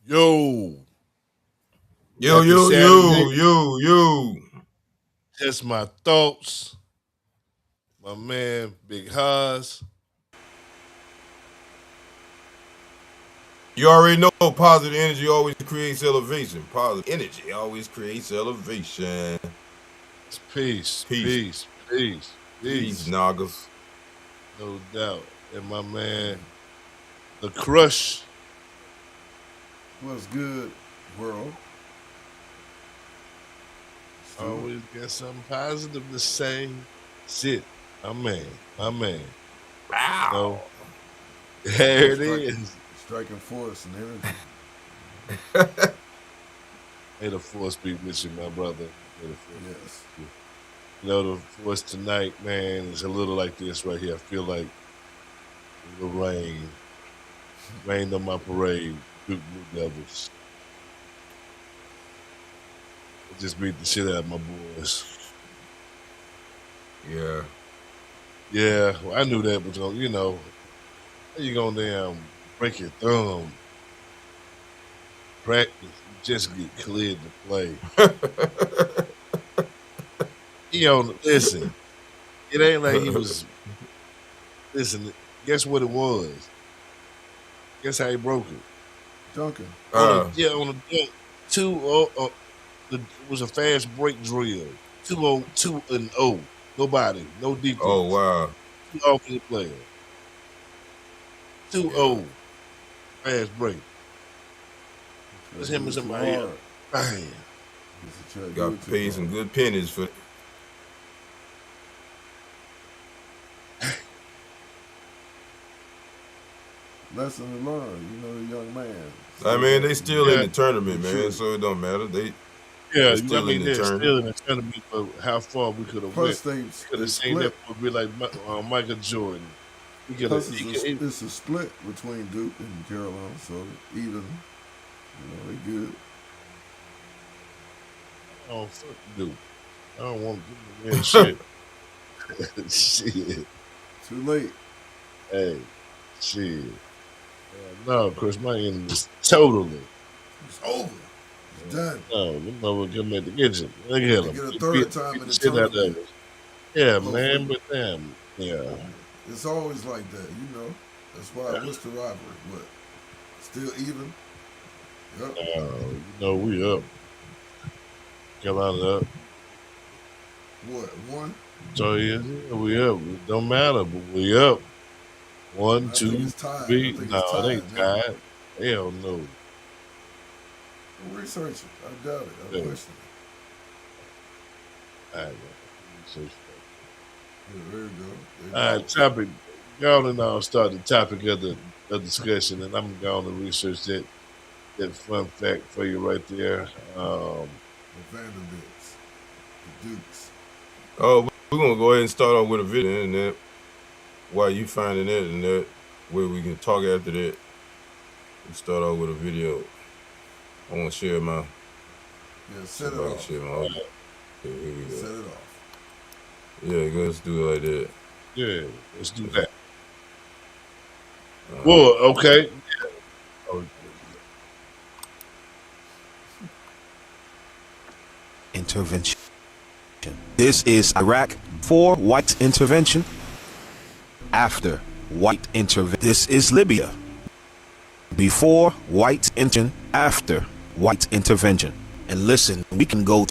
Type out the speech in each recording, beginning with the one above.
Yo, Yo, happy yo, Saturday. yo, yo, yo. That's my thoughts. My man, Big Haas. You already know positive energy always creates elevation. Positive energy always creates elevation. Peace, Peace. peace, peace, Peace, peace. Nagas. No doubt. And my man, the Crush. What's good, world? Always got something positive to say. Sit, my man, my man. Wow. There it is. Striking force and everything. May the force be with you, my brother. May the force Yes. be with you. You know, the force tonight, man, is a little like this right here. I feel like a little rain. Rained on my parade. Duke Blue Devils. I just beat the shit out of my boys. Yeah. Yeah, well, I knew that, but you know, how you gonna damn break your thumb? Practice, you just get cleared to play. Listen, it ain't like he was. Listen, guess what it was? Guess how he broke it? Duncan. On a dunk, it was a fast break drill. 2-0. Nobody, no defense. Oh, wow. Two offensive player. 2-0. Fast break. It's him and somebody else. Got to pay some good pennies for. Lesson to learn, you know, the young man. I mean, they still in the tournament, man, so it don't matter. They're still in the they're tournament. still in the tournament, but how far we could have went. Plus, they Could have seen that would be like Michael Jordan. Plus, it's a split between Duke and Carolina, so even, you know, they good. Oh, fuck Duke. I don't want to do shit. Shit. Too late. Hey, shit. No, Chris, my end is totally. It's over. It's done. No, you know we're coming to get you. Look at him. Get a third time in the Shit out of tournament. it. Yeah, man, but damn, yeah. It's always like that, you know. That's why I wish the rivalry, but still even. Yep. You know, we up. Carolina up. What, one? So yeah, we up. It don't matter, but we up. 1, 2, 3. No, it ain't tied. Hell no. We'll research it. I doubt it. I question it. All right, research yeah, there you go. All right, topic. Go and I'll start the topic of the discussion, and I'm going to research that fun fact for you right there. The Vanderbilts, the Dukes. Oh, we're gonna go ahead and start off with a video, and that while you finding that, and that where we can talk after that. We start off with a video. I want to share my. Yeah, set it off. Share my audio. Here we go. Set it off. Yeah, let's do it like that. Yeah, let's do that. Well, okay. Intervention. This is Iraq before white intervention. After white intervention. This is Libya. Before white intervention. After white intervention. And listen, we can go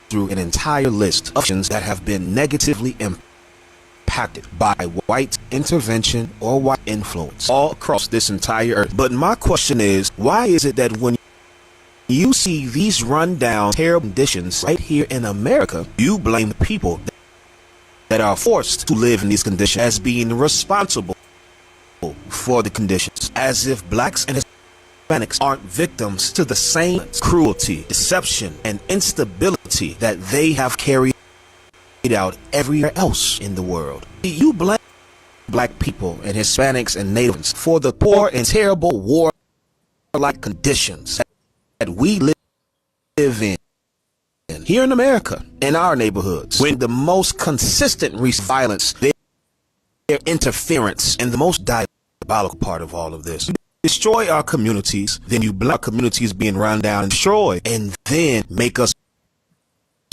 through an entire list of options that have been negatively impacted by white intervention or white influence all across this entire earth. But my question is, why is it that when you see these rundown, terrible conditions right here in America, you blame the people that are forced to live in these conditions as being responsible for the conditions, as if blacks and Hispanics aren't victims to the same cruelty, deception, and instability that they have carried out everywhere else in the world. You blame black people and Hispanics and natives for the poor and terrible war-like conditions that we live in here in America, in our neighborhoods, when the most consistent violence, their interference, and the most diabolical part of all of this, destroy our communities, then you block communities being run down and destroyed, and then make us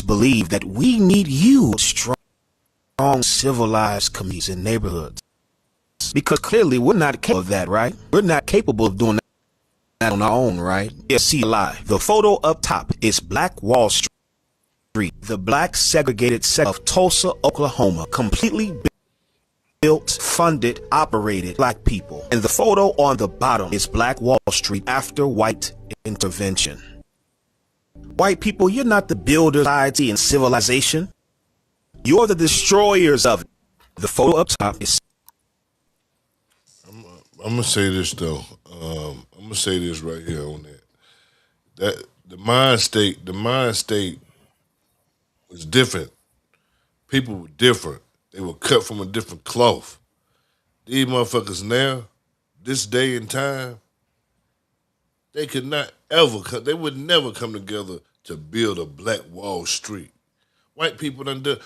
believe that we need you, strong, civilized communities and neighborhoods. Because clearly we're not capable of that, right? We're not capable of doing that on our own, right? Yeah, see a lie. The photo up top is Black Wall Street, the black segregated section of Tulsa, Oklahoma, completely built, funded, operated black people. And the photo on the bottom is Black Wall Street after white intervention. White people, you're not the builders of society and civilization. You're the destroyers of it. The photo up top is... I'm gonna say this though. I'm gonna say this right here on that. That the mind state was different. People were different. They were cut from a different cloth. These motherfuckers now, this day and time, they could not ever come. They would never come together to build a Black Wall Street. White people done the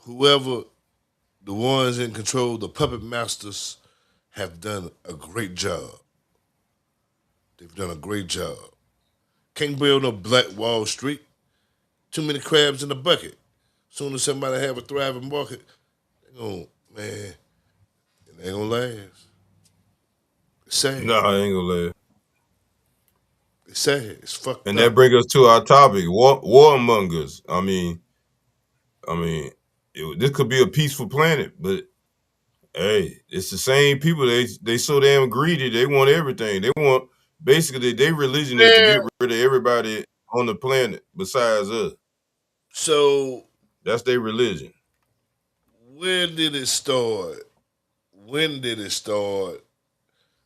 whoever the ones in control, the puppet masters, have done a great job. They've done a great job. Can't build no Black Wall Street. Too many crabs in the bucket. Soon as somebody have a thriving market, they gon' man, it ain't gonna last. It's sad. No, I ain't gonna let it. It's sad. It's fucked And up. that brings us to our topic, warmongers. I mean, this could be a peaceful planet, but hey, it's the same people. They so damn greedy. They want everything. They want basically their religion is to Yeah. get rid of everybody on the planet besides us. So That's their religion. when did it start? When did it start?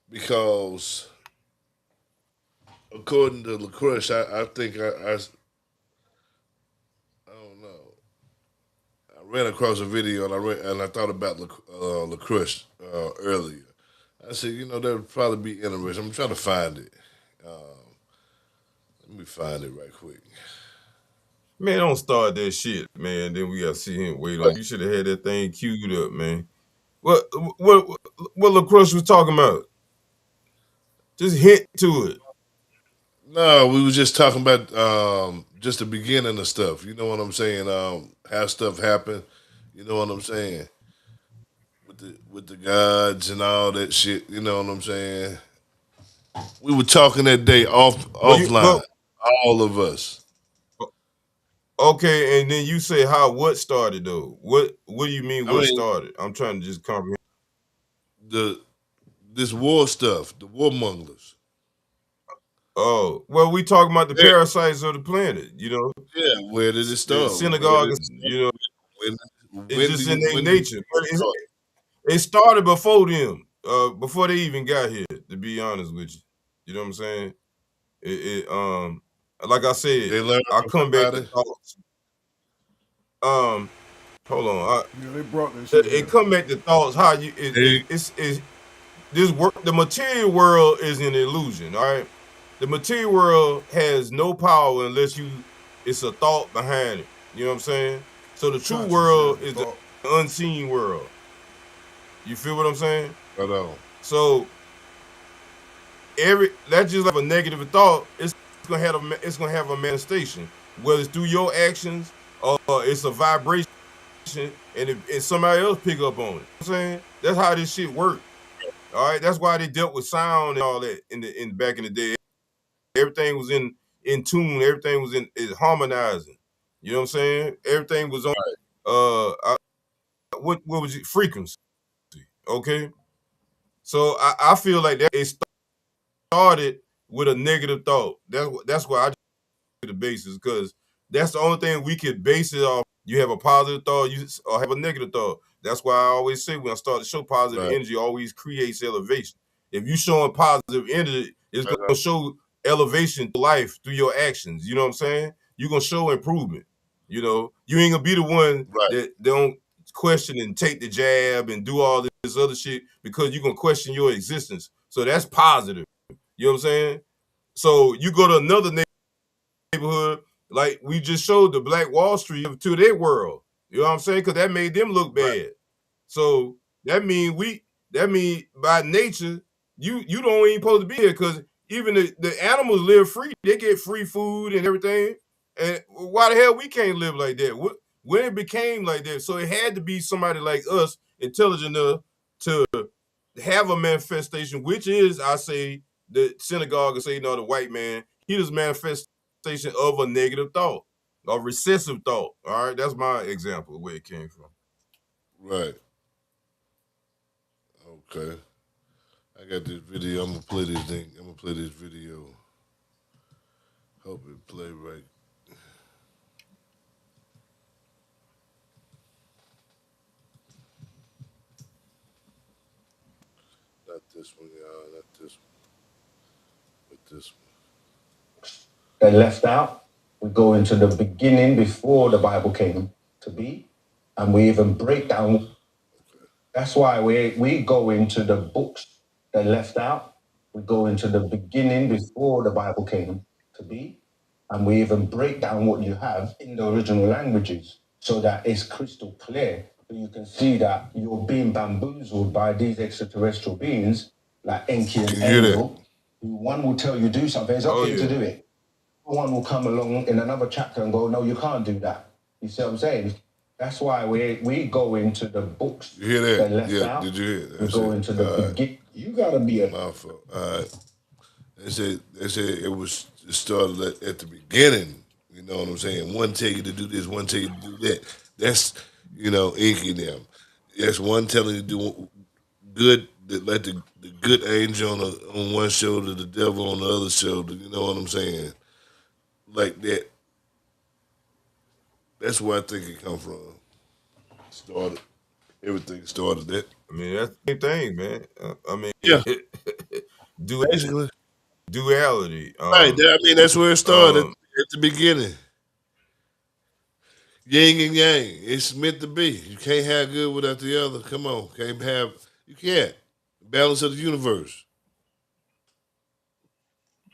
Because according to LaCrush, I think I don't know. I ran across a video and I thought about LaCrush earlier. I said, that would probably be interesting. I'm trying to find it. Let me find it right quick. Man, don't start that shit, man. Then we gotta see him wait on. You should have had that thing queued up, man. What LaCrush was talking about? Just hint to it. No, we was just talking about just the beginning of stuff. You know what I'm saying? How stuff happened. You know what I'm saying? With the gods and all that shit. You know what I'm saying? We were talking that day offline, all of us. Okay, and then you say what started though? What do you mean what started? I'm trying to just comprehend. This war stuff, the warmongers. Oh, well, we talking about the parasites of the planet, Yeah, where did it start? The synagogue, it's just in their nature. It started before them, before they even got here, to be honest with you. You know what I'm saying? Like I said, I come back to thoughts. Hold on. They brought this shit. It come back to thoughts how you it's this work. The material world is an illusion. All right, the material world has no power unless it's a thought behind it. You know what I'm saying? So the true world is the unseen world. You feel what I'm saying? Right on. So that's just like a negative thought. It's gonna have a manifestation, whether it's through your actions or it's a vibration, and somebody else pick up on it. You know what I'm saying? That's how this shit works. All right, that's why they dealt with sound and all that in back in the day. Everything was in tune. Everything was is harmonizing. You know what I'm saying? Everything was on. What was it? Frequency. Okay. So I feel like that it started with a negative thought. That's why I just the basis, because that's the only thing we could base it off. You have a positive thought, or have a negative thought. That's why I always say when I start to show positive energy, always creates elevation. If you showing positive energy, it's gonna show elevation to life through your actions. You know what I'm saying? You're gonna show improvement. You know, you ain't gonna be the one that don't question and take the jab and do all this other shit because you're gonna question your existence. So that's positive. You know what I'm saying? So you go to another neighborhood, like we just showed the Black Wall Street to their world. You know what I'm saying? Because that made them look bad. So that mean by nature, you don't even supposed to be here because even the animals live free. They get free food and everything. And why the hell we can't live like that? When it became like that, so it had to be somebody like us, intelligent enough to have a manifestation, which is, I say, the synagogue of Satan or the white man. He is manifestation of a negative thought, a recessive thought. All right, that's my example of where it came from. Right. Okay. I got this video. I'm gonna play this thing. I'm gonna play this video. Hope it play right. Not this one, y'all. Not this one. But this one. They're left out. We go into the beginning before the Bible came to be, and we even break down. Okay. That's why we go into the books that left out. We go into the beginning before the Bible came to be, and we even break down what you have in the original languages so that it's crystal clear. So you can see that you're being bamboozled by these extraterrestrial beings like Enki and Angel, who one will tell you do something, it's okay to do it. One will come along in another chapter and go, no, you can't do that. You see what I'm saying? That's why we go into the books. You hear that? Left Yeah, out. did you hear that? We go into the beginning. You gotta be a my fault. All right. They said it started at the beginning. You know what I'm saying? One tell you to do this, one tell you to do that. That's, Inky them. That's one telling you to do good, like the good angel on one shoulder, the devil on the other shoulder. You know what I'm saying? Like that. That's where I think it come from. Everything started that. I mean, that's the same thing, man. I mean, Yeah. Basically. Duality. Right. I mean, that's where it started at the beginning. Yin and yang. It's meant to be. You can't have good without the other. Come on. You can't. Balance of the universe.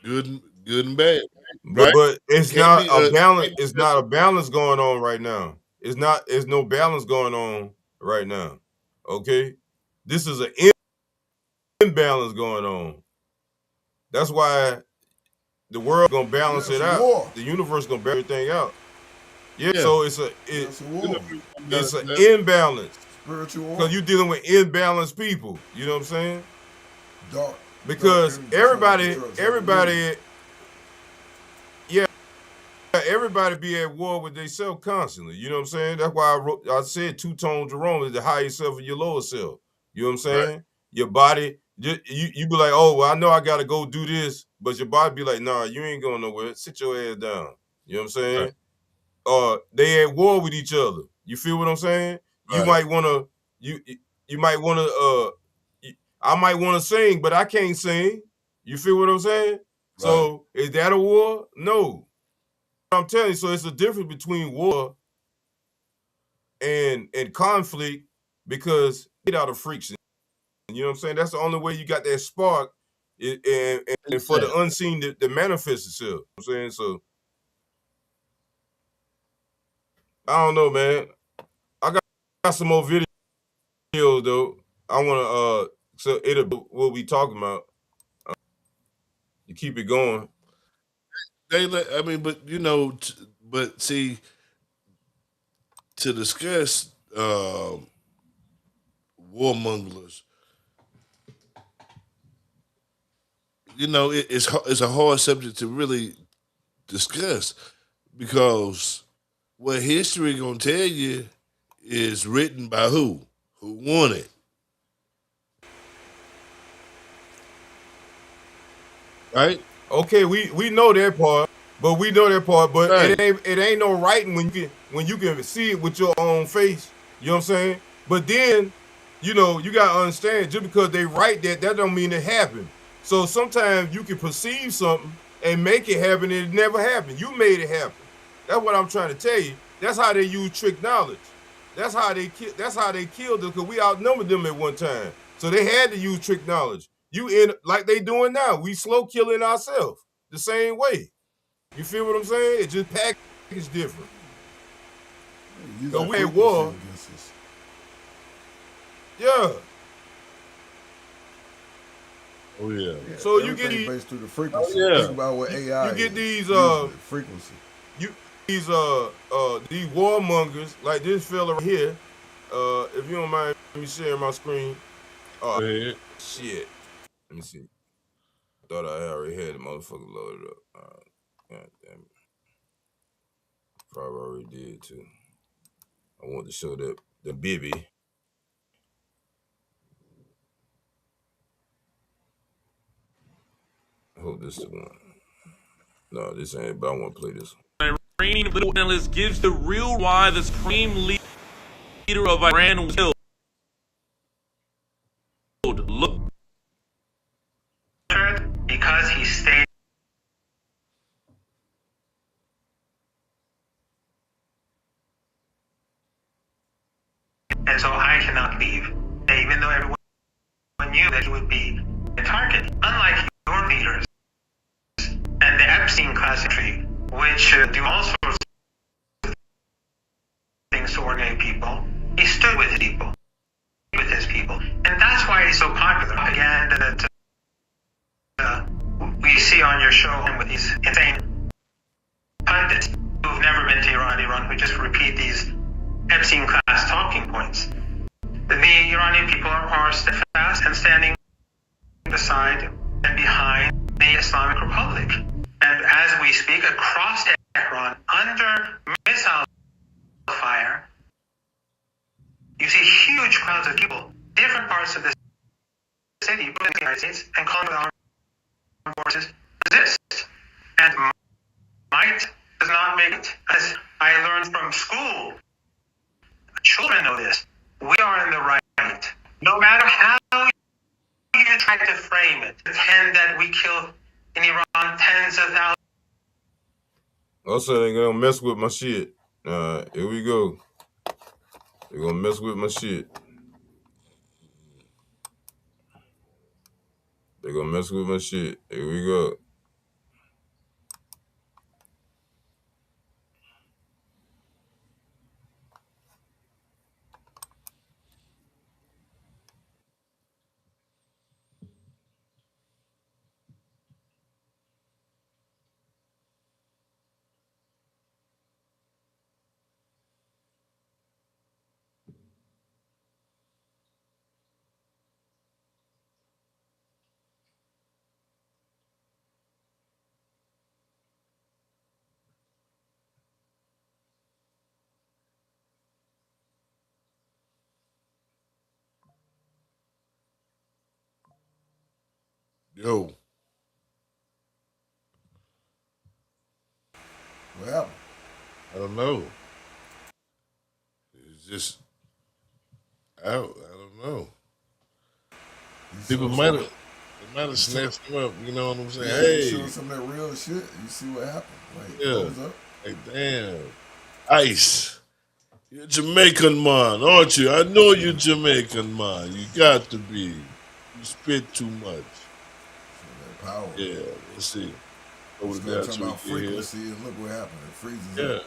Good and bad. Right? But it's Can't not be a balance. It's not a balance going on right now. It's no balance going on right now. Okay? This is an imbalance going on. That's why the world gonna balance it out. War. The universe gonna balance everything out. Yeah. Yeah. So it's an imbalance. Spiritual war. Because you're dealing with imbalanced people. You know what I'm saying? Dark. Because everybody, everybody be at war with themselves constantly. You know what I'm saying? That's why I said two-tone Jerome is the higher self and your lower self. You know what I'm saying? Right. Your body, you be like, oh, well, I know I got to go do this, but your body be like, nah, you ain't going nowhere. Sit your ass down. You know what I'm saying? Right. They at war with each other. You feel what I'm saying? Right. You might want to, you might want to, I might want to sing, but I can't sing. You feel what I'm saying? Right. So is that a war? No. I'm telling you, so it's a difference between war and conflict because get out of friction. You know what I'm saying? That's the only way you got that spark and for the unseen to manifest itself. You know what I'm saying? So I don't know, man. I got some more videos though. I want to so it'll what we talking about. You keep it going. But see, to discuss warmongers, it's a hard subject to really discuss because what history gonna tell you is written by who won it. Right? Okay, we know that part, but right. it ain't no writing when you can see it with your own face. You know what I'm saying? But then, you gotta understand, just because they write that don't mean it happened. So sometimes you can perceive something and make it happen, and it never happened. You made it happen. That's what I'm trying to tell you. That's how they use trick knowledge. That's how they killed them, because we outnumbered them at one time. So they had to use trick knowledge. Like they doing now. We slow killing ourselves the same way. You feel what I'm saying? It just packaged different. So we at war. Yeah. Oh yeah. Yeah, So you get everything these, based through the frequency. Oh yeah. Think about what AI you get is. these Usually, frequency. these warmongers like this fella right here. If you don't mind me sharing my screen. Go ahead. Shit. Let me see. I thought I already had the motherfucker loaded up. God damn it. Probably already did too. I want to show the Bibby. I hope this is the one. No, this ain't, but I want to play this one. Iranian little analyst gives the real why the supreme leader of Iran was killed. Look. Because he stayed. And so I cannot leave, even though everyone knew that he would be a target. Unlike your leaders and the Epstein classically, which do all sorts of things to ordinary people, he stood with his people. And that's why he's so popular. Again, that we see on your show and with these insane pundits who've never been to Iran, who just repeat these Epstein class talking points. The Iranian people are steadfast and standing beside and behind the Islamic Republic. And as we speak, across Tehran, under missile fire, you see huge crowds of people, different parts of the city, in the United States, and calling the armed forces resist. And might does not make it. As I learned from school, children know this. We are in the right. No matter how you try to frame it, pretend that we kill in Iran tens of thousands. Also, they're gonna mess with my shit. Here we go. They're gonna mess with my shit. They're gonna mess with my shit. Here we go. Yo. What happened? I don't know. It's just out. I don't know. People might have snatched him up. You know what I'm saying? Yeah, hey, showing some of that real shit. You see what happened? Like, yeah. what was up? Like, damn. Ice. You're Jamaican man, aren't you? I know you're Jamaican man. You got to be. You spit too much. That power. Yeah, let's see. Over Start there talking about frequency and look what happened. It freezes yeah. up.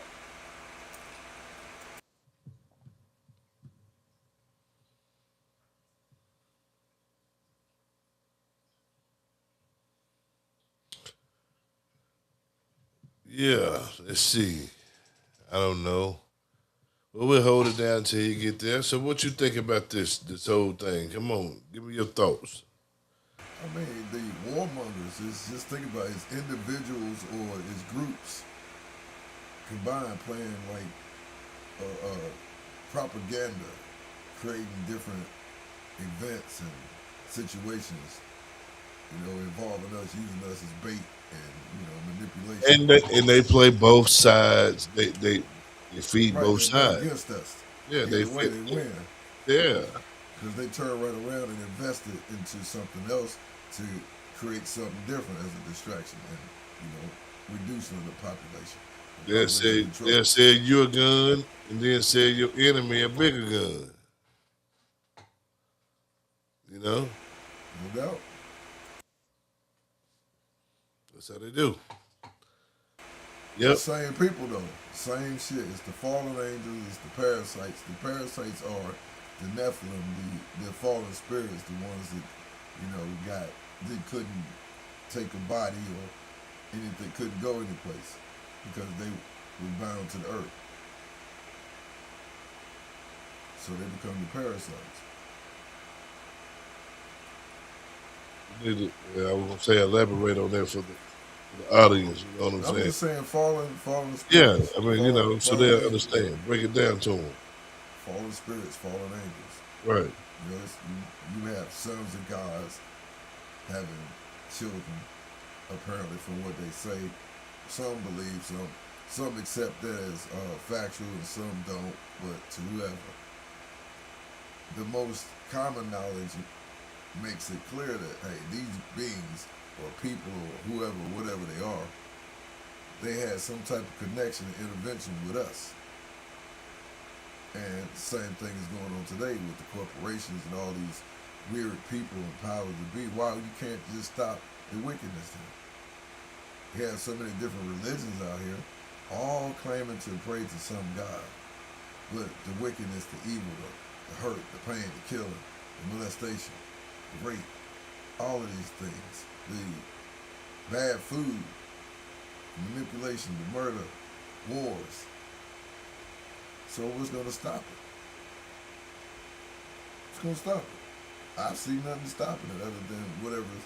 Yeah, let's see. I don't know. Well, we'll hold it down till you get there. So what you think about this whole thing? Come on, give me your thoughts. I mean, the warmongers is just think about it, it's individuals or it's groups combined playing like propaganda, creating different events and situations, involving us, using us as bait and manipulation. And they play both sides. They feed Right, both they're sides. against us. Yeah, Either way, they win. Yeah. Because they turn right around and invest it into something else to create something different as a distraction and, reducing the population. They'll say you're a gun and then say your enemy a bigger gun. No doubt. That's how they do. Yep. Same people though. Same shit. It's the fallen angels, it's the parasites. The parasites are the Nephilim, the fallen spirits, the ones that, got they couldn't take a body or anything, couldn't go any place because they were bound to the earth. So they become the parasites. I was gonna say elaborate on that for the audience. You know what I'm I'm saying? just saying fallen Yeah, spirits, I mean, so fallen they'll angels, understand. Break it down to them. fallen spirits, fallen angels. Right. You know, you have sons of gods having children, apparently from what they say. Some believe, some accept that as factual, and some don't. But to whoever, the most common knowledge makes it clear that hey, these beings or people or whoever, whatever they are, they had some type of connection and intervention with us. And the same thing is going on today with the corporations and all these weird people and powers to be. Why you can't just stop the wickedness then? You have so many different religions out here, all claiming to pray to some god. But the wickedness, the evil, the hurt, the pain, the killing, the molestation, the rape, all of these things, the bad food, manipulation, the murder, wars. So what's going to stop it? What's going to stop it? I see nothing stopping it other than whatever's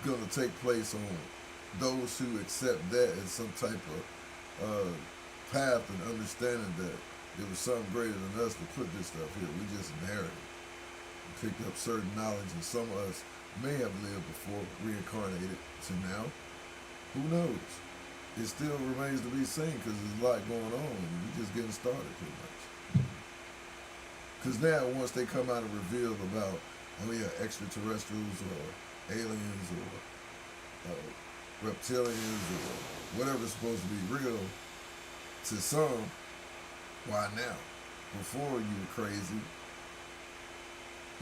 going to take place on those who accept that as some type of path and understanding that there was something greater than us to put this stuff here. We just inherited it. We picked up certain knowledge, and some of us may have lived before, reincarnated to now. Who knows? It still remains to be seen because there's a lot going on and we're just getting started pretty much. Because now once they come out and reveal about, extraterrestrials or aliens or reptilians or whatever's supposed to be real, to some, why now? Before you were crazy,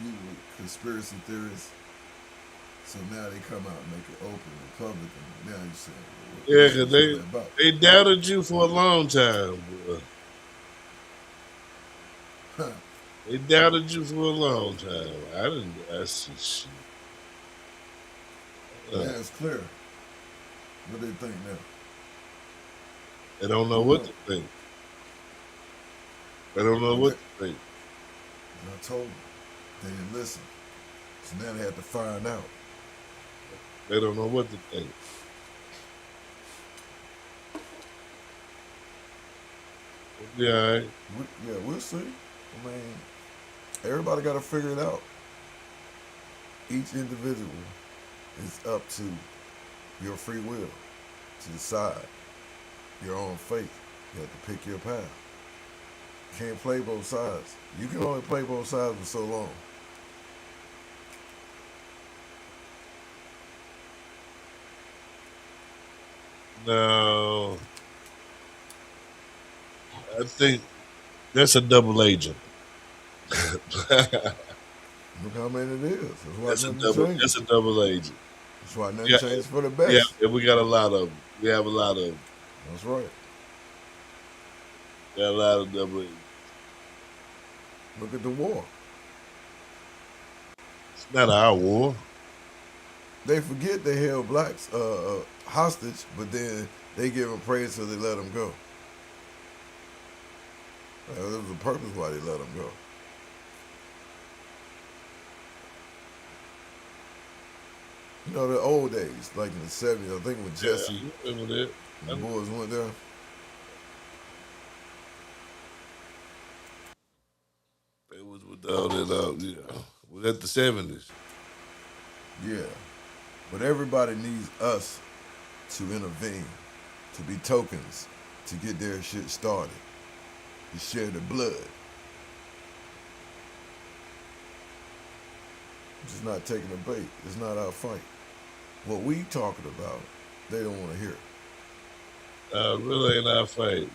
you were conspiracy theorists. So now they come out and make it open and public, and now you're saying, yeah, because they doubted you for a long time, bro. Huh. They doubted you for a long time. I didn't. I see shit. Yeah, it's clear. What do they think now? They don't know what to think. They don't know what to think. And I told them they didn't listen, so now they have to find out. They don't know what to think. Yeah, all right. We'll see. I mean, everybody got to figure it out. Each individual is up to your free will to decide your own fate. You have to pick your path. You can't play both sides. You can only play both sides for so long. No, I think that's a double agent. Look how many it is. That's why nothing changes. That's a double agent. That's why nothing changes for the best. Yeah, we got a lot of them. We have a lot of them. That's right. Got a lot of double agents. Look at the war. It's not our war. They forget they held blacks hostage, but then they give them praise so they let them go. There was a purpose why they let them go. You know, the old days, like in the 70s, I think with Jesse. Yeah, I remember that. The boys went there. It was with all that, yeah. Was that the 70s? Yeah. But everybody needs us to intervene, to be tokens, to get their shit started, to share the blood. Just not taking a bait. It's not our fight. What we talking about, they don't want to hear. Really ain't our fight.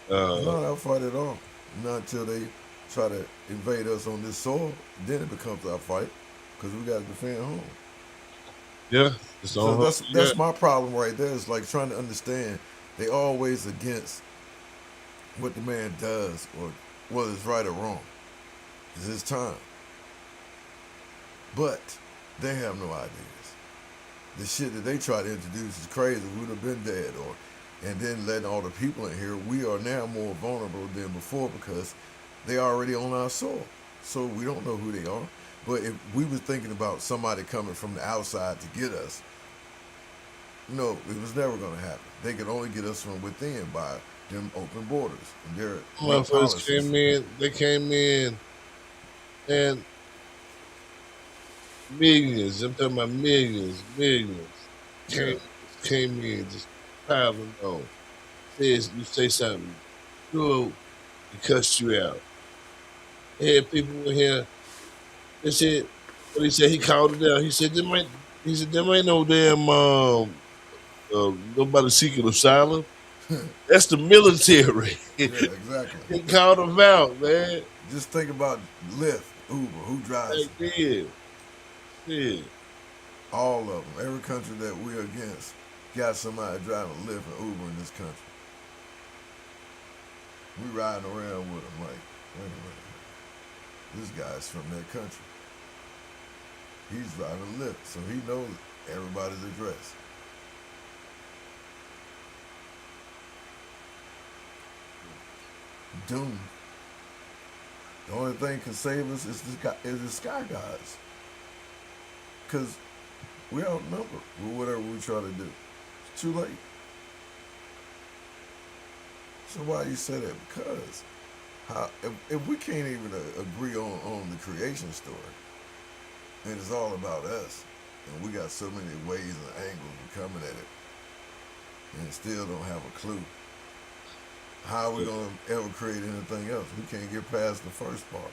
It's not our fight at all. Not until they try to invade us on this soil, then it becomes our fight, because we got to defend home. Yeah. So that's my problem right there. It's like trying to understand they always against what the man does or whether it's right or wrong. It's his time. But They have no ideas. The shit that they try to introduce is crazy. We'd have been dead, and then letting all the people in here, we are now more vulnerable than before because they already on our soil. So we don't know who they are. But if we were thinking about somebody coming from the outside to get us, no, it was never going to happen. They could only get us from within by them open borders and their new Motherfuckers policies. came in. They came in, and millions. I'm talking about millions. Yeah, Came in just piling on. Says you say something, good, he cussed you out. They had people in here. They said, what he said. He called it out. He said, there ain't no damn nobody seeking asylum. That's the military. yeah, exactly. He called them out, man. Just think about Lyft, Uber, who drives They them? did. Yeah. All of them. Every country that we're against got somebody driving Lyft and Uber in this country. We riding around with them like, wait a minute. This guy's from that country. He's driving Lyft, so he knows everybody's address. Doom. The only thing can save us is the sky gods. Because we're outnumbered with whatever we try to do. It's too late. So why you say that? Because if we can't even agree on the creation story, and it's all about us, and we got so many ways and angles of coming at it, and still don't have a clue, how are we going to ever create anything else? We can't get past the first part.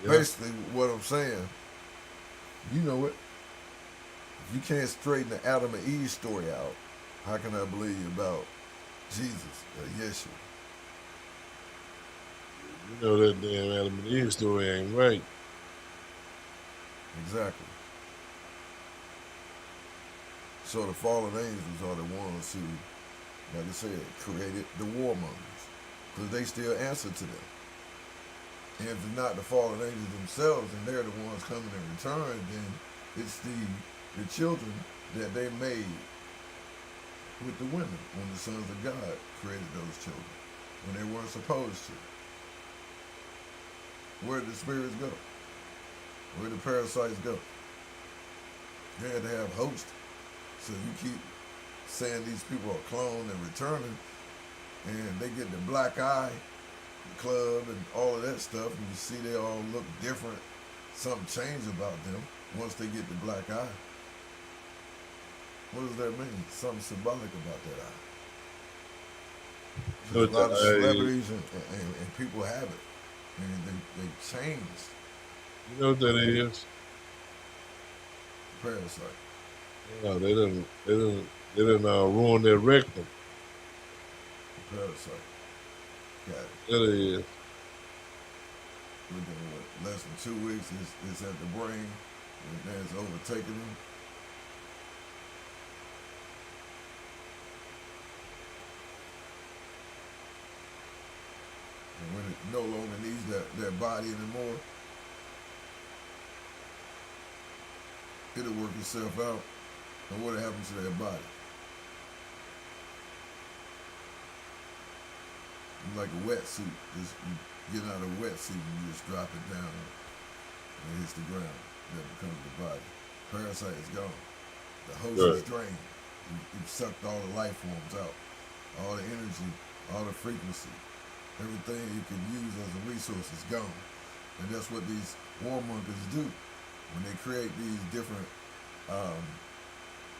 Yeah. Basically, what I'm saying, you know it. If you can't straighten the Adam and Eve story out, how can I believe you about Jesus or Yeshua? You know that damn Adam and Eve story ain't right. Exactly. So the fallen angels are the ones who, like I said, created the warmongers, because they still answer to them. And if it's not the fallen angels themselves, and they're the ones coming in return, then it's the children that they made with the women when the sons of God created those children, when they weren't supposed to. Where did the spirits go? Where did the parasites go? They had to have hosts. So you keep saying these people are cloned and returning, and they get the black eye, the club, and all of that stuff, and you see they all look different. Something changed about them once they get the black eye. What does that mean? Something symbolic about that eye. There's a lot of celebrities and people have it, and they changed. You know what that is? Parasite. No, they didn't ruin their rectum. Parasite. Got it. That is. Within less than 2 weeks, it's at the brain, and then it's overtaken them. And when it no longer needs that body anymore, it'll work itself out. And what happens to their body? Like a wetsuit. Just you get out of a wetsuit and you just drop it down and it hits the ground. That becomes the body. Parasite is gone. The host is drained. You've sucked all the life forms out. All the energy, all the frequency. Everything you can use as a resource is gone. And that's what these warmongers do. When they create these different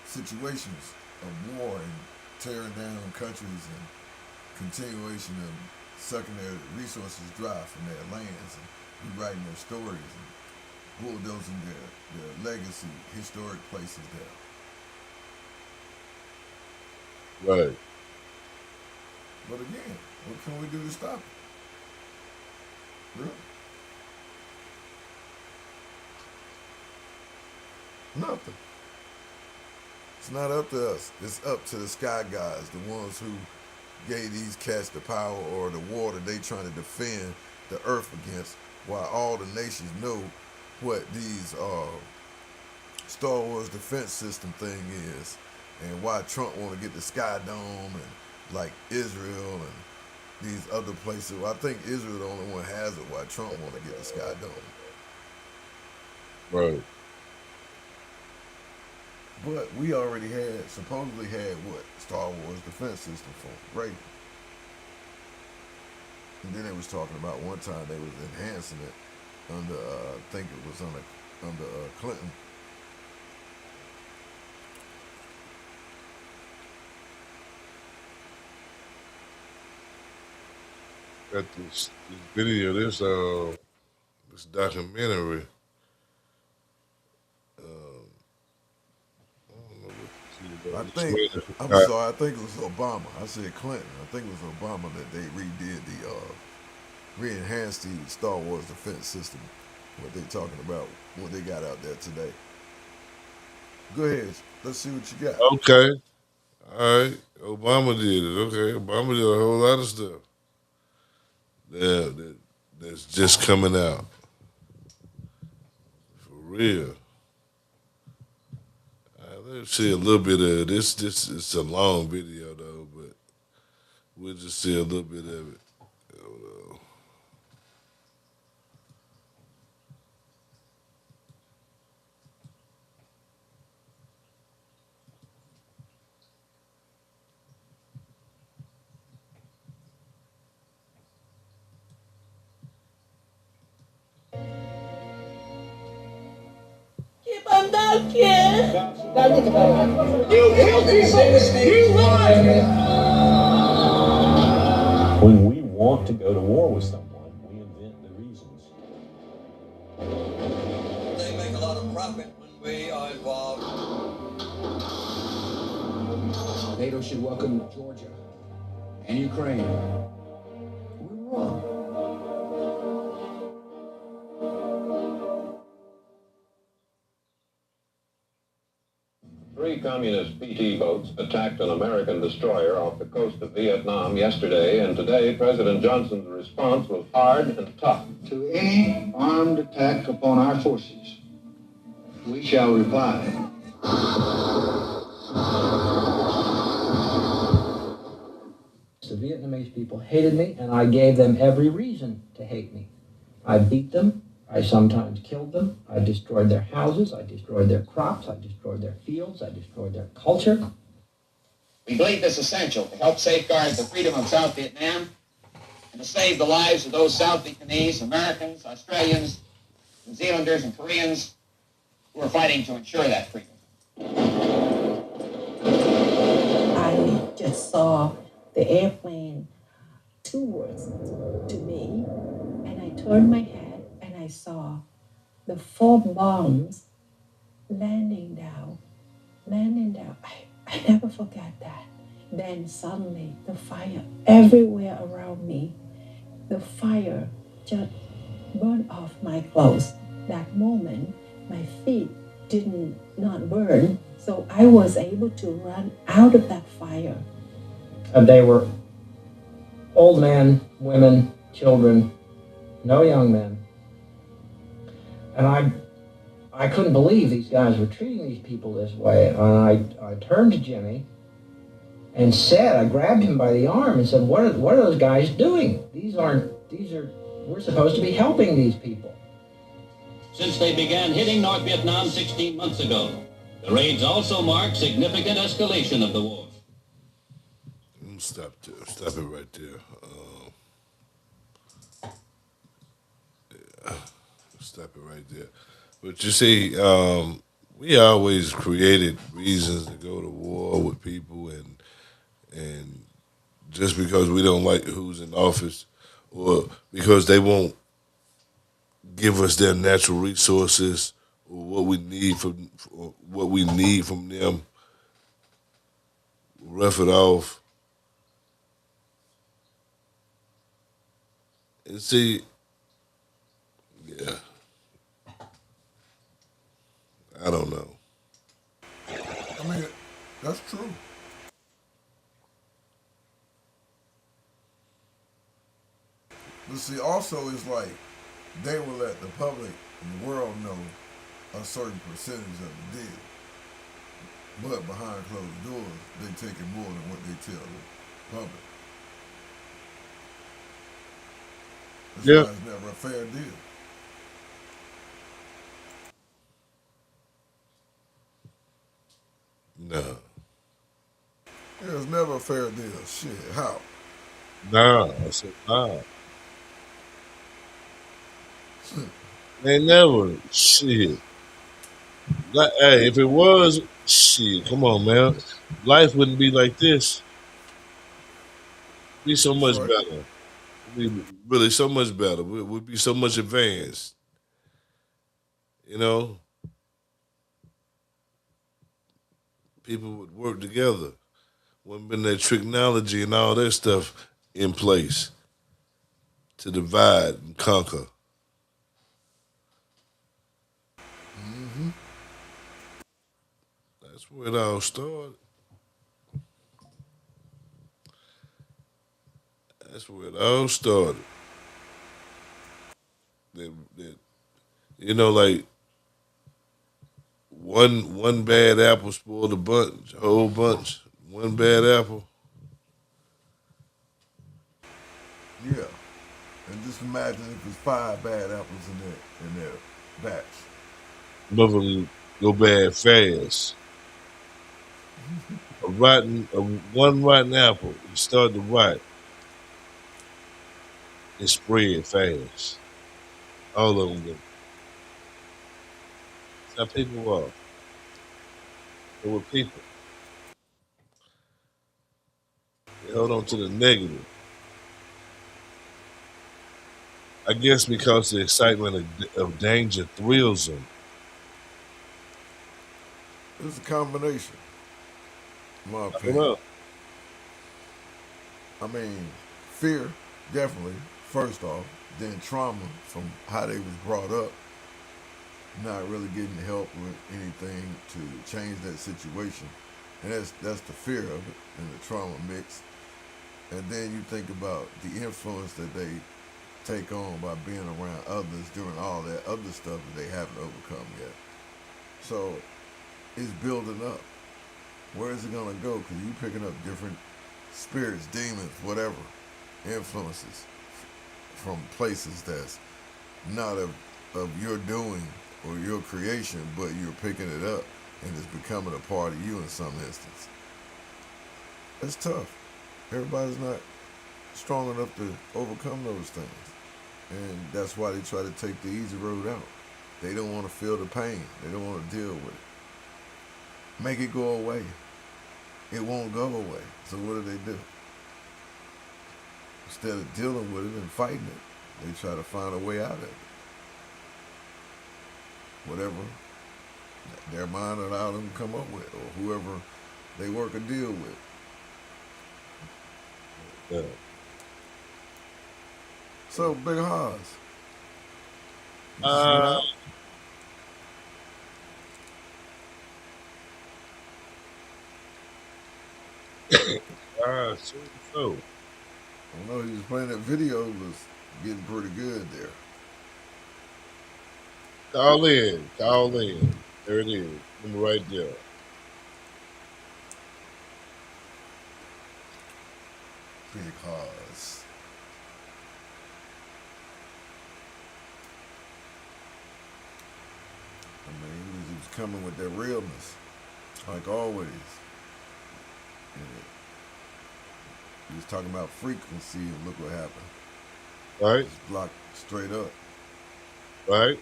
situations of war and tearing down countries and continuation of sucking their resources dry from their lands and rewriting their stories and bulldozing their legacy, historic places there. Right. But again, what can we do to stop it? Really? Nothing. It's not up to us. It's up to the sky guys, the ones who gave these cats the power or the war that they trying to defend the earth against, while all the nations know what these Star Wars defense system thing is, and why Trump want to get the Sky Dome and like Israel and these other places. Well, I think Israel the only one has it. Why Trump want to get the Sky Dome? Right. But we already had supposedly had what Star Wars defense system for Reagan. And then they was talking about one time they was enhancing it under I think it was under Clinton. Got this video, this documentary. I don't know what it's I about. It's think rated I'm for sorry. I think it was Obama. I said Clinton. I think it was Obama that they redid the re-enhanced the Star Wars defense system. What they talking about? What they got out there today? Go ahead. Let's see what you got. Okay. All right. Obama did it. Okay. Obama did a whole lot of stuff. Yeah, that's just coming out. For real. Let's see a little bit of this. This is a long video though, but we'll just see a little bit of it. Hold on. Keep on that kid. When we want to go to war with someone, we invent the reasons. They make a lot of profit when we are involved. NATO should welcome Georgia and Ukraine. We're wrong. Three communist PT boats attacked an American destroyer off the coast of Vietnam yesterday, and today President Johnson's response was hard and tough. To any armed attack upon our forces, we shall reply. The Vietnamese people hated me, and I gave them every reason to hate me. I beat them. I sometimes killed them. I destroyed their houses. I destroyed their crops. I destroyed their fields. I destroyed their culture. We believe this essential to help safeguard the freedom of South Vietnam and to save the lives of those South Vietnamese, Americans, Australians, New Zealanders, and Koreans who are fighting to ensure that freedom. I just saw the airplane towards to me, and I turned my head and I saw the 4 bombs landing down. I never forget that. Then suddenly the fire everywhere around me, the fire just burned off my clothes. That moment, my feet did not burn, so I was able to run out of that fire. And they were old men, women, children, no young men. And I couldn't believe these guys were treating these people this way. And I turned to Jimmy and said, I grabbed him by the arm and said, what are those guys doing? We're supposed to be helping these people. Since they began hitting North Vietnam 16 months ago, the raids also mark significant escalation of the war. Stop it right there. Stop it right there. But you see, we always created reasons to go to war with people, and just because we don't like who's in office, or because they won't give us their natural resources or what we need from them, rough it off. And see, yeah, I don't know. I mean, that's true. But see, also it's like they will let the public and the world know a certain percentage of the deal. But behind closed doors, they taking more than what they tell the public. That's Yeah. why it's never a fair deal. No. Yeah, it's never a fair deal. Shit, how? Nah. I said nah. They never. Shit. Like, hey, if it was, shit, come on, man. Life wouldn't be like this. It'd be so That's much right. better. It'd be really so much better. We'd be so much advanced. You know, people would work together. Wouldn't been that technology and all that stuff in place to divide and conquer. Mm-hmm. That's where it all started. That's where it all started. That you know, like one bad apple spoiled a whole bunch. One bad apple. Yeah. And just imagine if it's 5 bad apples in their batch. Both of them go bad fast. One rotten apple, you start to rot, it spread fast. All of them go. That's how people are. They were people. They hold on to the negative. I guess because the excitement of danger thrills them. It's a combination, in my I don't opinion. know. I mean, fear, definitely, first off. Then trauma from how they was brought up, not really getting help with anything to change that situation. And that's the fear of it and the trauma mix. And then you think about the influence that they take on by being around others during all that other stuff that they haven't overcome yet. So it's building up. Where is it gonna go? Because you picking up different spirits, demons, whatever, influences from places that's not of your doing or your creation, but you're picking it up and it's becoming a part of you in some instance. It's tough. Everybody's not strong enough to overcome those things. And that's why they try to take the easy road out. They don't want to feel the pain. They don't want to deal with it. Make it go away. It won't go away. So what do? Instead of dealing with it and fighting it, they try to find a way out of it. Whatever their mind allowed them to come up with, or whoever they work a deal with. Yeah. So, Big Haas, you just went Uh, out? so. I know he was playing that video, was getting pretty good there. Call in. Call in. There it is. I'm right there. Big Haas. I mean, he was coming with that realness, like always. And he was talking about frequency, and look what happened. Right. Just blocked straight up. Right.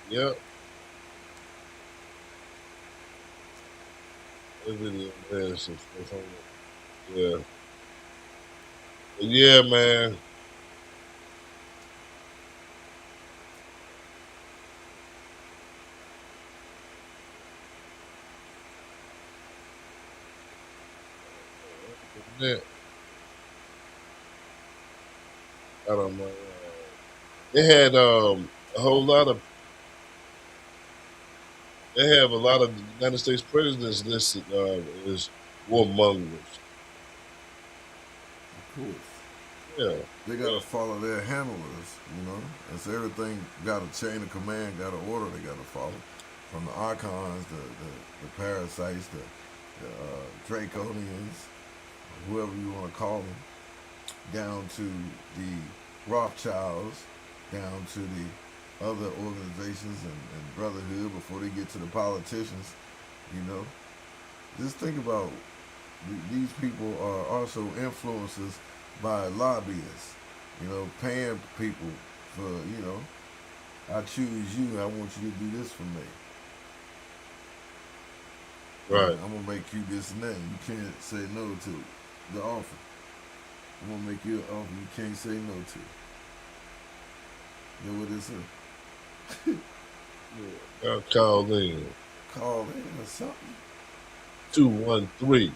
Yep. That video, man, yeah. But yeah, man. Yeah. I don't know. They had a whole lot of. They have a lot of United States presidents listed as warmongers. course. Yeah. They gotta follow their handlers, you know. And so everything got a chain of command, got an order they gotta follow. From the archons, the parasites, the draconians, whoever you want to call them, down to the Rothschilds, down to the other organizations and brotherhood before they get to the politicians, you know. Just think about these people are also influences by lobbyists, you know, paying people for, you know, I choose you, I want you to do this for me. Right. I'm gonna make you this and that. You can't say no to the offer. I'm gonna make you an offer you can't say no to. You know what this is? I'll call in. Call in or something. 213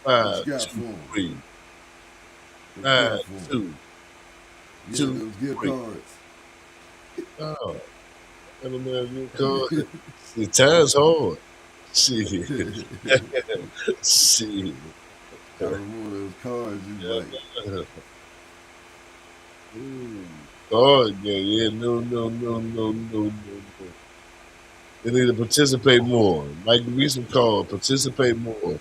What you got for 523 What you got for 92 Yeah, 2 those gift 3. cards. Oh, I don't know if you call it. The time's hard. Shit. Shit. I remember those cards you like. God, yeah, no. They need to participate more. Mike Reason called, participate more. I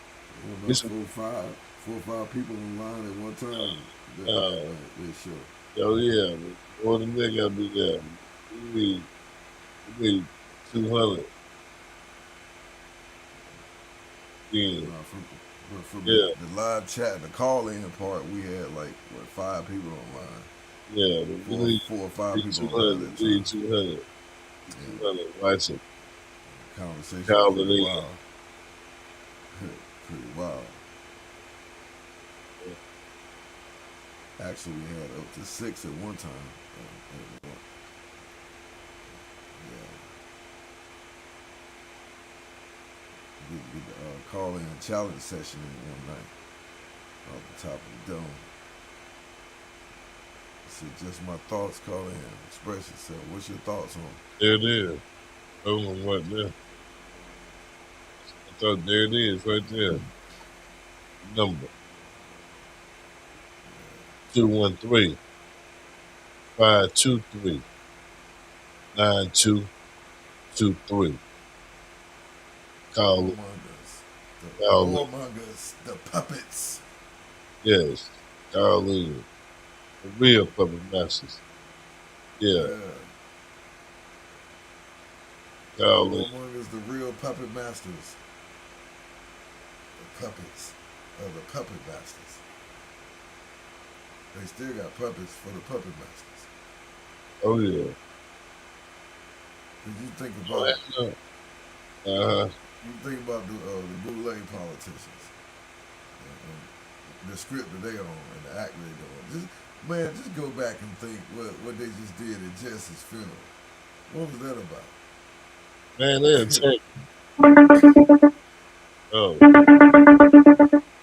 know four or five people online at one time that show. Oh yeah, more than that gotta be there. We need 200. Yeah. From Yeah. the live chat and the call-in part, we had like, what, 5 people online. Yeah, we need 4 or 5 people 200. online at We need times. 200. 200. Watch it. Conversation Call pretty it wild. Pretty wild. Actually, we had up to 6 at one time. Get the call-in challenge session in one night off the top of the dome. So just my thoughts, call in, express yourself. What's your thoughts on? There it is. Boom, what there? I thought there it is, right there. Number 213 523 9223. Call it. The warmongers, the puppets. Yes, call in. The real puppet masters. Yeah. Call in. Warmongers, the real puppet masters. The puppets of the puppet masters. They still got puppets for the puppet masters. Oh yeah. Did you think about Uh-huh. You think about the bootleg politicians, and the script that they on and the act they doing. Just go back and think what they just did at Jesse's funeral. What was that about? Man, they attacked. Oh.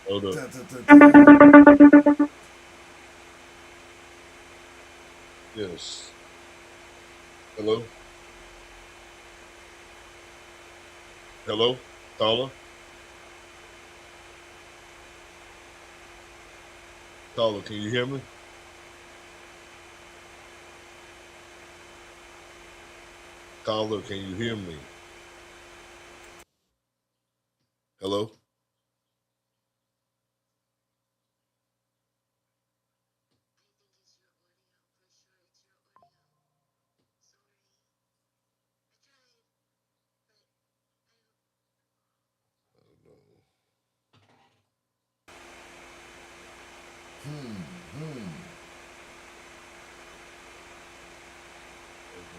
Hold up. Yes. Hello? Hello? Caller? Caller, can you hear me? Caller, can you hear me? Hello?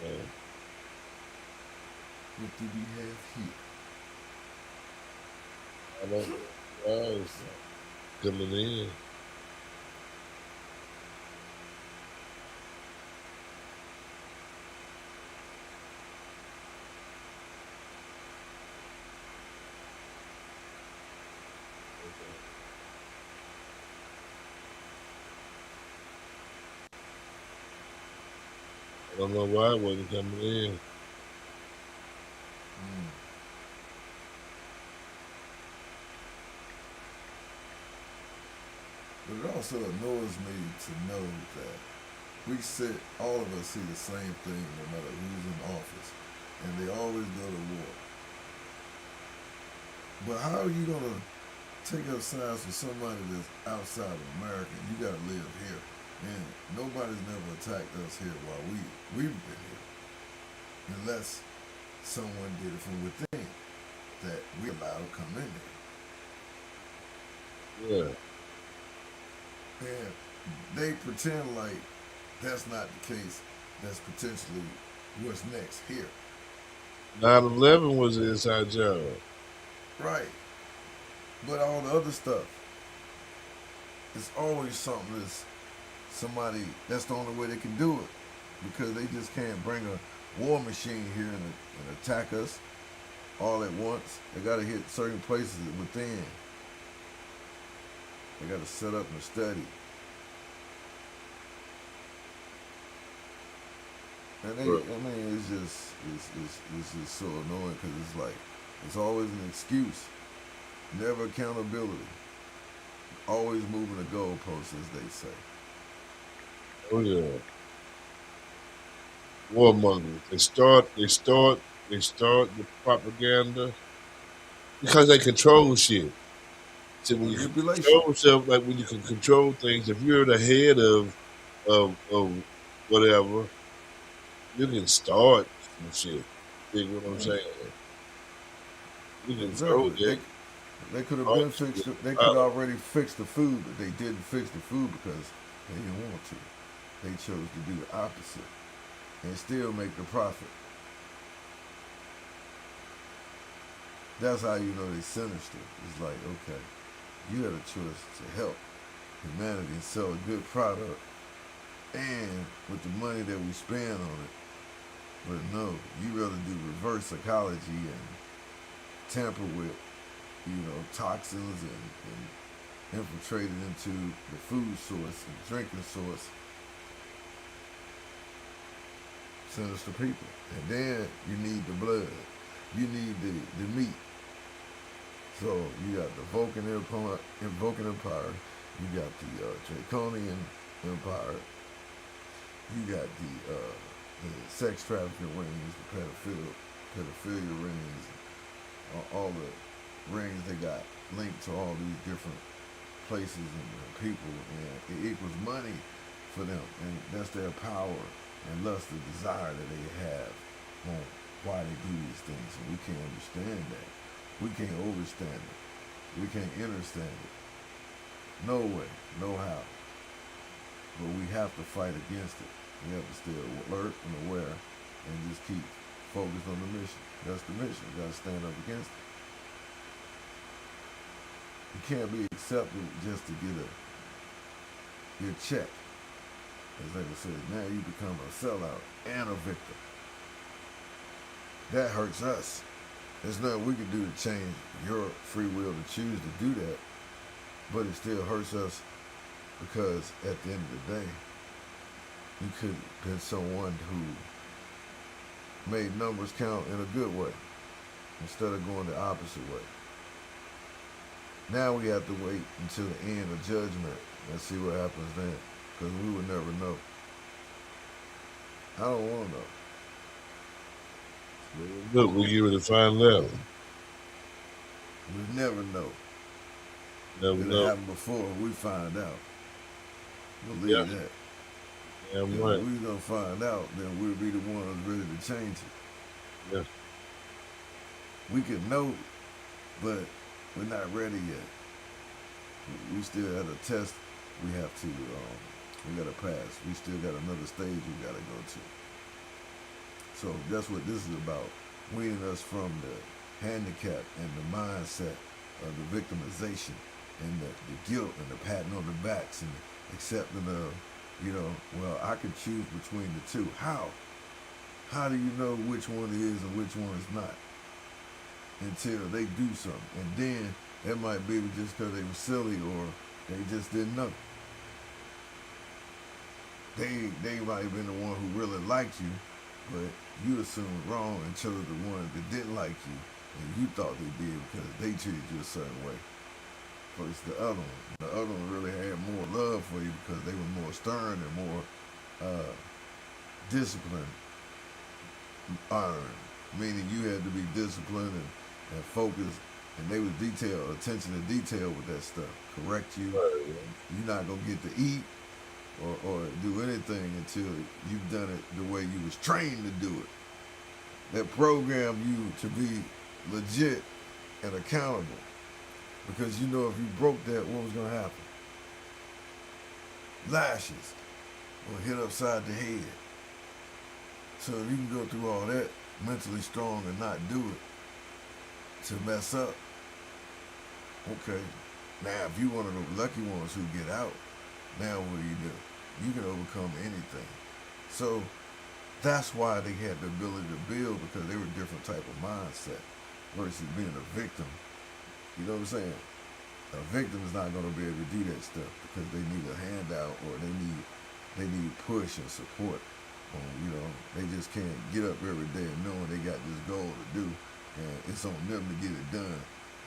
Okay. What do we have here? I don't know. Why is coming in? I don't know why it wasn't coming in. But it also annoys me to know that all of us see the same thing no matter who's in office. And they always go to war. But how are you going to take up sides with somebody that's outside of America? You got to live here. And nobody's never attacked us here while we've been here. Unless someone did it from within that we allowed to come in there. Yeah. And they pretend like that's not the case. That's potentially what's next here. 9/11 was an inside job. Right. But all the other stuff, it's always something that's somebody, that's the only way they can do it. Because they just can't bring a war machine here and attack us all at once. They got to hit certain places within. They got to set up and study. And they, I mean, it's just so annoying because it's like, it's always an excuse. Never accountability. Always moving the goalposts, as they say. Oh yeah. Warmongers. They start the propaganda because they control shit. So when you control stuff, like when you can control things, if you're the head of whatever, you can start some shit. You know what I'm saying? You can throw it. They could have been fixed. They could already fix the food, but they didn't fix the food because they didn't want to. They chose to do the opposite and still make the profit. That's how you know they're sinister. It's like, okay, you had a choice to help humanity and sell a good product, and with the money that we spend on it, but no, you rather do reverse psychology and tamper with, toxins and infiltrate it into the food source and drinking source. Sinister people. And then you need the blood. You need the meat. So you got the Vulcan Empire, you got the Draconian Empire, you got the sex trafficking rings, the pedophilia rings, all the rings they got linked to all these different places and people, and it equals money for them, and that's their power and lust and desire that they have on why they do these things, and we can't understand that. We can't overstand it. We can't understand it. No way, no how. But we have to fight against it. We have to stay alert and aware and just keep focused on the mission. That's the mission. You gotta stand up against it. You can't be accepted just to get your check. As they would say, now you become a sellout and a victim. That hurts us. There's nothing we can do to change your free will to choose to do that, but it still hurts us because at the end of the day, you could have been someone who made numbers count in a good way instead of going the opposite way. Now we have to wait until the end of judgment and see what happens then, because we would never know. I don't want to know. Look, we get ready to find out. We never know. Never It'll know. happen before we find out. Believe that. Damn If right. we're going to find out, then we'll be the ones ready to change it. Yeah. We can know, but we're not ready yet. We still have a test we have to, we got to pass. We still got another stage we got to go to. So that's what this is about, weaning us from the handicap and the mindset of the victimization and the guilt and the patting on the backs and accepting of, well, I can choose between the two. How? How do you know which one is and which one is not? Until they do something. And then it might be just because they were silly or they just didn't know. They might have been the one who really liked you, but you assumed wrong and chose the one that didn't like you, and you thought they did because they treated you a certain way. versus the other one. The other one really had more love for you because they were more stern and more disciplined, honoring. Meaning you had to be disciplined and focused, and they was detailed, attention to detail with that stuff. Correct you. You're not gonna get to eat or do anything until you've done it the way you was trained to do it. That programmed you to be legit and accountable. Because you know if you broke that, what was gonna happen? Lashes or hit upside the head. So if you can go through all that mentally strong and not do it to mess up, okay. Now if you one of the lucky ones who get out, now what do? You can overcome anything. So that's why they had the ability to build, because they were a different type of mindset versus being a victim. You know what I'm saying? A victim is not going to be able to do that stuff because they need a handout or they need push and support. They just can't get up every day knowing they got this goal to do and it's on them to get it done,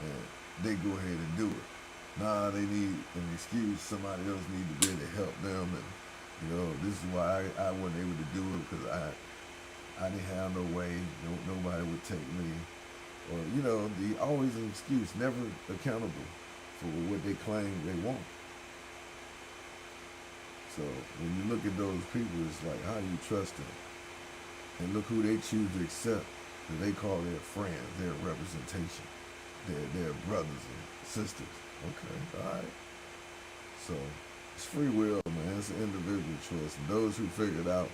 and they go ahead and do it. Nah, they need an excuse. Somebody else need to be able to help them, and this is why I wasn't able to do it, because I didn't have no way. Nobody would take me, or always an excuse, never accountable for what they claim they want. So when you look at those people, it's like, how do you trust them? And look who they choose to accept, that they call their friends, their representation, their brothers and sisters. Okay, all right. So it's free will, man. It's an individual choice. And those who figure it out,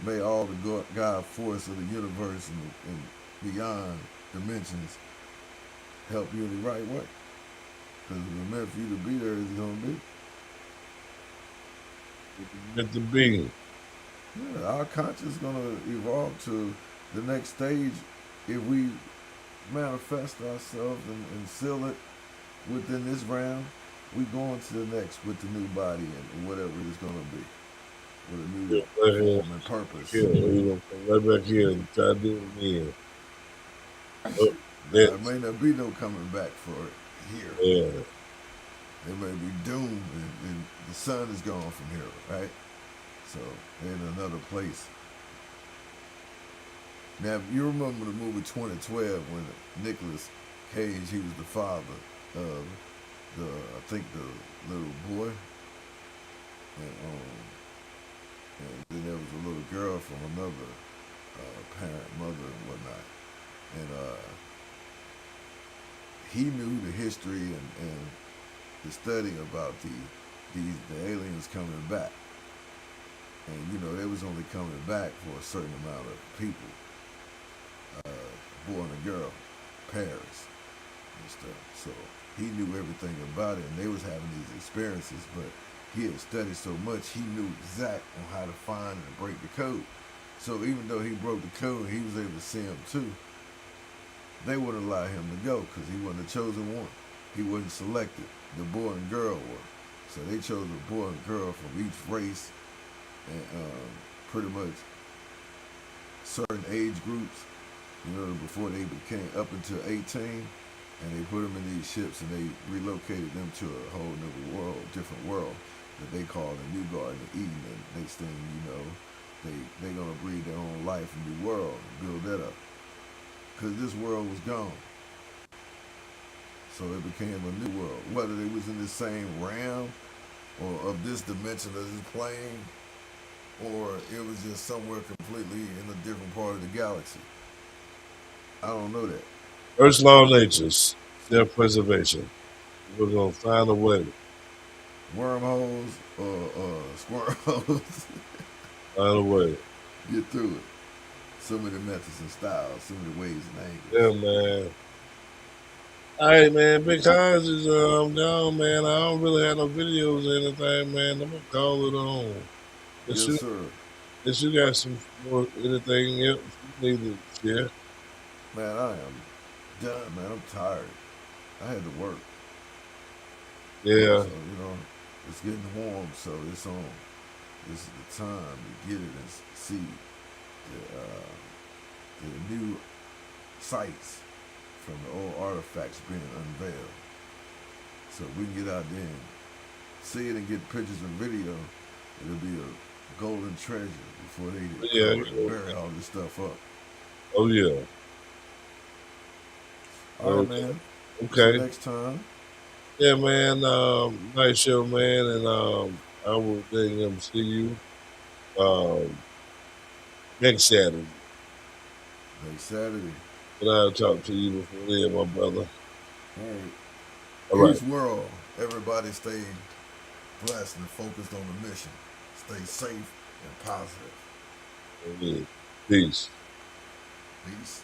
may all the God force of the universe and beyond dimensions help you in the right way. Because it was meant for you to be there, it's going to be. Meant to be. Yeah, our conscience is going to evolve to the next stage if we manifest ourselves and seal it within this round. We go on to the next with the new body and whatever it's going to be, with a new form and purpose. Yeah, we're going to come right back here and try to do it again. There may not be no coming back for it here. Yeah. They may be doomed, and the sun is gone from here, right? So they're in another place. Now, you remember the movie 2012 when Nicolas Cage, he was the father of I think the little boy, and then there was a little girl from another parent, mother, and whatnot, and he knew the history and the study about the aliens coming back, and they was only coming back for a certain amount of people, boy and a girl, pairs and stuff. So he knew everything about it, and they was having these experiences, but he had studied so much, he knew exact on how to find and break the code. So even though he broke the code, he was able to see them too. They wouldn't allow him to go because he wasn't the chosen one. He wasn't selected. The boy and girl were. So they chose a boy and girl from each race, and pretty much certain age groups, before they became up until 18, and they put them in these ships and they relocated them to a whole new world, different world that they call the New Garden of Eden. And next thing you know, they're going to breed their own life, a new world, and build that up. Because this world was gone. So it became a new world. Whether they was in the same realm or of this dimension of this plane, or it was just somewhere completely in a different part of the galaxy. I don't know that. First law of nature, self-preservation. We're going to find a way. Wormholes or squirrel holes. Find a way. Get through it. So many methods and styles, so many ways and angles. Yeah, man. All right, man. Big Hans is gone, man. I don't really have no videos or anything, man. I'm going to call it on. Yes, sir. If you got some more anything else you need to share. Man, I am done, man. I'm tired. I had to work. Yeah. So, it's getting warm, so it's on. This is the time to get it and see the new sights from the old artifacts being unveiled. So if we can get out there and see it and get pictures and video, it'll be a golden treasure before they Yeah, bury all this stuff up. Oh yeah. All right, man. Okay. Till next time. Yeah, man. Nice show, man, and I will see you next Saturday. Next Saturday. But I'll talk to you before then, my brother. All right. All Peace, right. world. Everybody stay blessed and focused on the mission. Stay safe and positive. Peace. Peace.